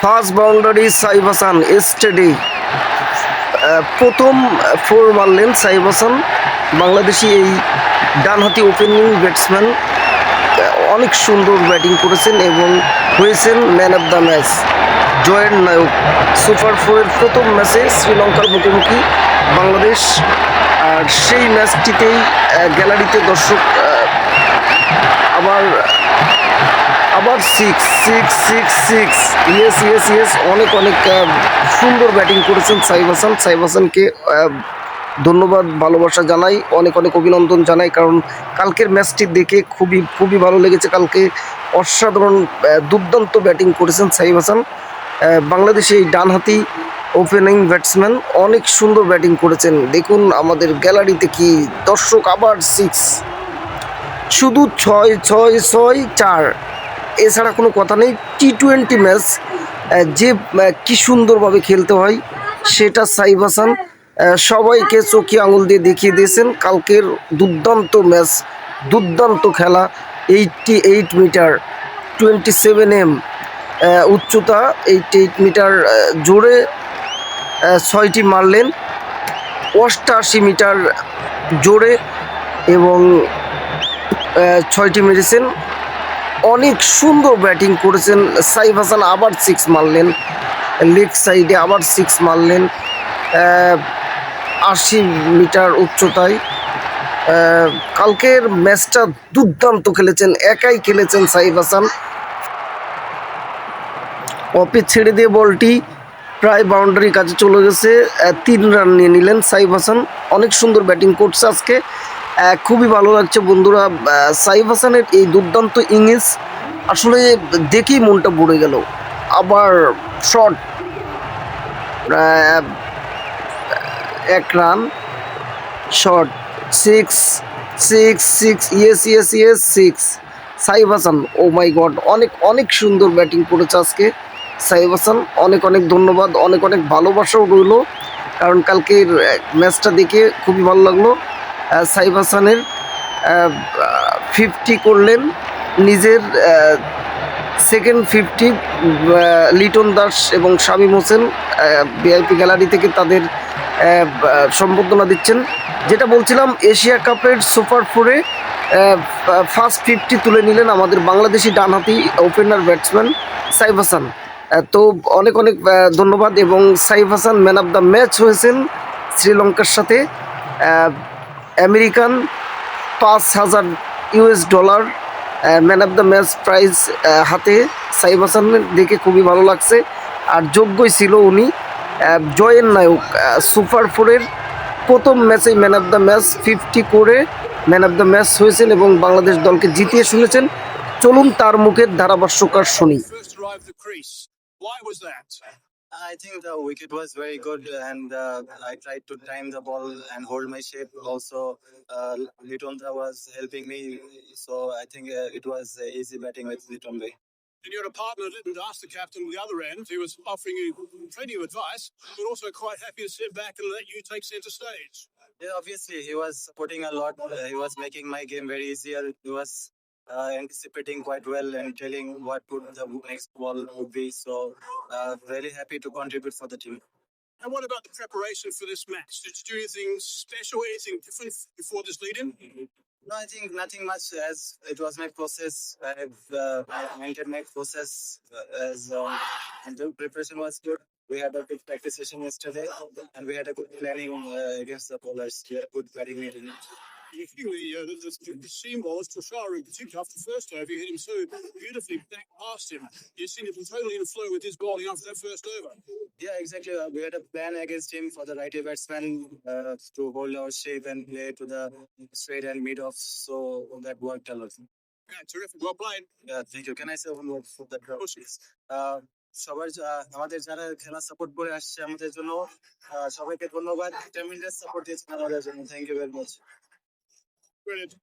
First boundary Saif Hasan steady প্রথম four মারলেন সাইফ হাসান। বাংলাদেশি এই ডানহাতি ওপেনিং ব্যাটসম্যান অনেক সুন্দর ব্যাটিং করেছেন এবং হয়েছেন ম্যান অফ দ্য ম্যাচ। জয়ের নায়ক সুপার ফোরের প্রথম ম্যাচে শ্রীলঙ্কার মুখোমুখি বাংলাদেশ, আর সেই ম্যাচটিতেই গ্যালারিতে দর্শক আবার আবার six six six six yes yes yes অনেক অনেক সুন্দর ব্যাটিং করেছেন সাইফ হাসান। সাইফ হাসানকে ধন্যবাদ, ভালোবাসা জানাই, অনেক অনেক অভিনন্দন জানাই, কারণ কালকের ম্যাচটি দেখে খুবই খুবই ভালো লেগেছে। কালকে অসাধারণ দুর্দান্ত ব্যাটিং করেছেন সাইফ হাসান। বাংলাদেশে এই ডানহাতি ওপেনিং ব্যাটসম্যান অনেক সুন্দর ব্যাটিং করেছেন। দেখুন আমাদের গ্যালারিতে কি দর্শক, আবার সিক্স, শুধু ছয় ছয় ছয় চার, এছাড়া কোনো কথা নেই। টি-20 ম্যাচ যে কি সুন্দরভাবে খেলতে হয় সেটা সাইফ হাসান সবাইকে চোখে আঙুল দিয়ে দেখিয়ে দিয়েছেন। কালকের দুর্দান্ত ম্যাচ, দুর্দান্ত খেলা। 88 মিটার 27 উচ্চতা, 88 মিটার জোরে 6টি মারলেন, 88 মিটার জোরে এবং 6টি মেরেছেন। অনেক সুন্দর ব্যাটিং করেছেন সাইফ হাসান। আবার সিক্স মারলেন, লেগ সাইডে আবার সিক্স মারলেন 80 মিটার উচ্চতায়। কালকের ম্যাচটা দুর্দান্ত খেলেছেন, একাই খেলেছেন সাইফ হাসান। অফে ছেড়ে দিয়ে বলটি প্রায় বাউন্ডারির কাছে চলে গেছে, 3 রান নিয়ে নিলেন সাইফ হাসান। অনেক সুন্দর ব্যাটিং করছে আজকে, খুবই ভালো লাগছে বন্ধুরা। সাইফ হাসানের এই দুর্দান্ত ইনিংস আসলে দেখেই মনটা ভরে গেল। আবার shot, 1 run shot, six six six yes yes yes six. Saif Hasan, oh my God, অনেক অনেক সুন্দর ব্যাটিং করেছে আজকে সাইফ হাসান। অনেক অনেক ধন্যবাদ, অনেক অনেক ভালোবাসাও রইল, কারণ কালকের ম্যাচটা দেখে খুবই ভালো লাগলো। সাইফ হাসানের 50 করলেন, নিজের সেকেন্ড 50 লিটন দাস এবং শামীম হোসেন ভিআইপি গ্যালারি থেকে তাদের সম্বর্ধনা দিচ্ছেন। যেটা বলছিলাম, এশিয়া কাপের সুপার ফোরে ফার্স্ট 50 তুলে নিলেন আমাদের বাংলাদেশি ডানহাতি ওপেনার ব্যাটসম্যান সাইফ হাসান। তো অনেক অনেক ধন্যবাদ। এবং Saif Hasan man of the match হয়েছেন শ্রীলঙ্কার সাথে। American $5,000 man of the match prize হাতে সাইফ হাসানের দেখে খুবই ভালো লাগছে। আর যোগ্যই ছিল উনি, জয়ের নায়ক। সুপার ফোরের প্রথম ম্যাচেই ম্যান অফ দ্য ম্যাচ 50 করে ম্যান অফ দ্য ম্যাচ হয়েছেন এবং বাংলাদেশ দলকে জিতিয়ে শুনেছেন। চলুন তার মুখের ধারাভাষ্যকার শুনি। Why was that? I think the wicket was very good, and I tried to time the ball and hold my shape. Also, Litonda was helping me, so I think it was easy batting with Litonda. And your partner didn't ask the captain on the other end. He was offering you plenty of advice, but also quite happy to sit back and let you take centre stage. Yeah, obviously, he was supporting a lot. He was making my game very easier. He was anticipating quite well and telling what would the next ball would be. So, really happy to contribute for the team. And what about the preparation for this match? Did you do anything special, anything different before this lead-in? No, I think nothing much, as it was my process. I've maintained my process and the preparation was good. We had a good practice session yesterday, and we had a good planning against the bowlers. We had a good batting meeting. The seam bowlers, Tushar in particular, after the first over, you hit him so beautifully back past him. You seemed to be totally in the flow with his bowling after that first over. Yeah, exactly. We had a plan against him for the righty batsman to hold our shape and play to the straight and mid off. So that worked a lot. Yeah, terrific. Well played. Yeah, thank you. Can I say one word for the crowd, please? সবার আমাদের যারা খেলা support করে আসছে আমাদের জন্য সবাইকে ধন্যবাদ। ট্রেমেন্ডাস সাপোর্ট দিয়েছেন আমাদের জন্য। Thank you very much. Brilliant.